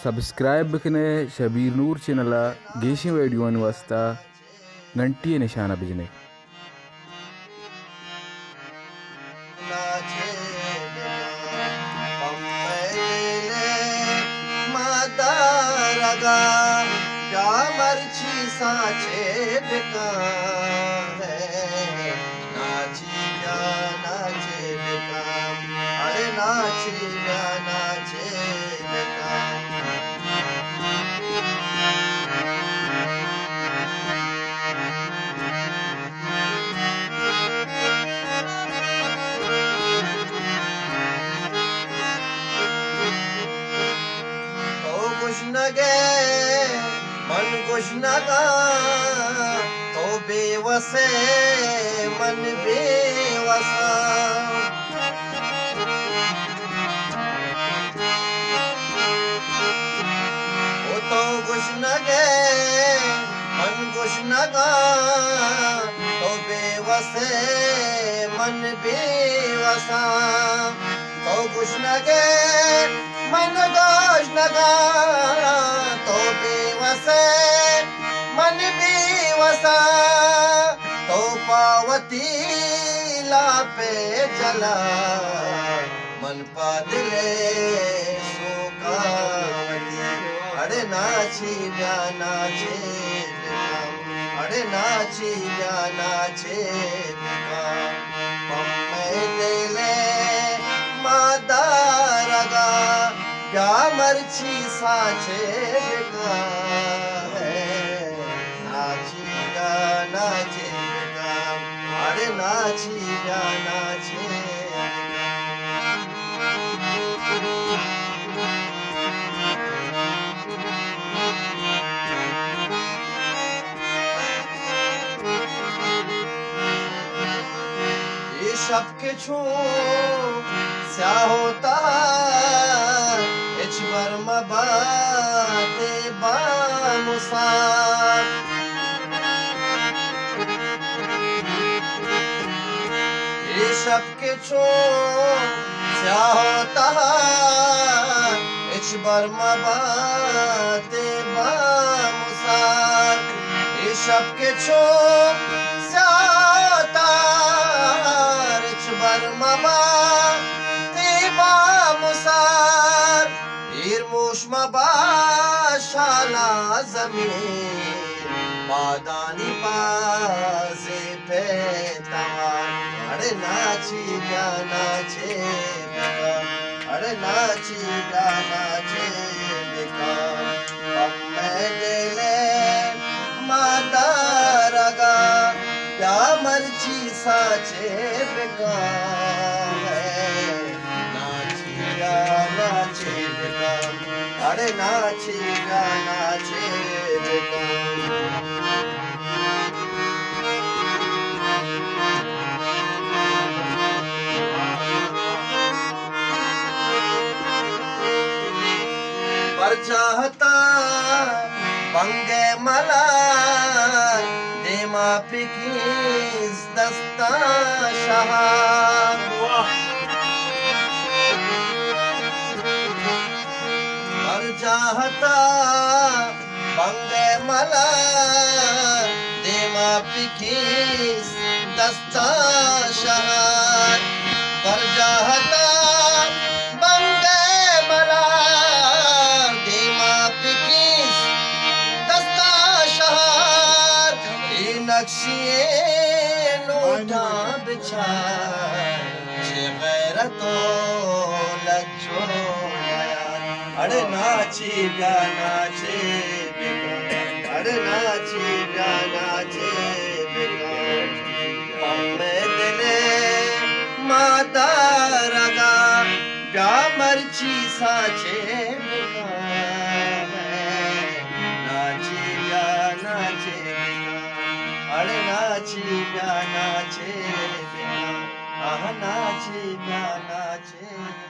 subscribe बिकने शबीर नूर channel गेशी video वास्ता घंटी निशाना बिजने साचे बिका है नाची जा नाचे बिका अरे नाची जा नाचे बिका तो कुछ न गए मन कुछ न गा तो बेवसे मन बेवसा वो तो कुछ न गए मन कुछ न गा तो बेवसे मन बेवसा तो कुछ न गए मन कुछ न गा तो बेवसे मन बेवसा तो पावती ला पे जला मन पादले सोकावती अरे नाची जा नाचे अरे नाची जा नाचे पम्मे दिले मादारगा क्या मर्ची साचे बिका है नाची गा नाचे बिका अरे नाची गा नाचे ये शब के छू क्या होता बर्मा बाते बामुसा ये शब के छो क्या होता इच बर्मा बाते बामुसा ये शब के छो क्या होता इच बर्मा बाते बामुसा मुश्मा बाशाला जमीन बादानी पासे पे तमार अरे नाची गा नाचे बिका अरे नाची गा नाचे बिका पम्मे दिले मादारगा क्या मर्ची साचे बिका है नाची गा नाचे बिका अरे नाची गा नाचे बिका पर चाहता बंगे मला देमा पिकीस दस्ता शाह चाहता बंगे मला देमा पिकीस दस्ता शहर पर चाहता बंगे मला देमा पिकीस दस्ता शहर ये नक्शिए नोटा बिछा गैरतो लज्जो अरे नाची गा नाचे बिका अरे नाची गा नाचे बिका पम्मे दिले मादारगा क्या मर्ची साचे बिका नाची गा नाचे बिका अरे नाची गा नाचे बिका नाची गा नाचे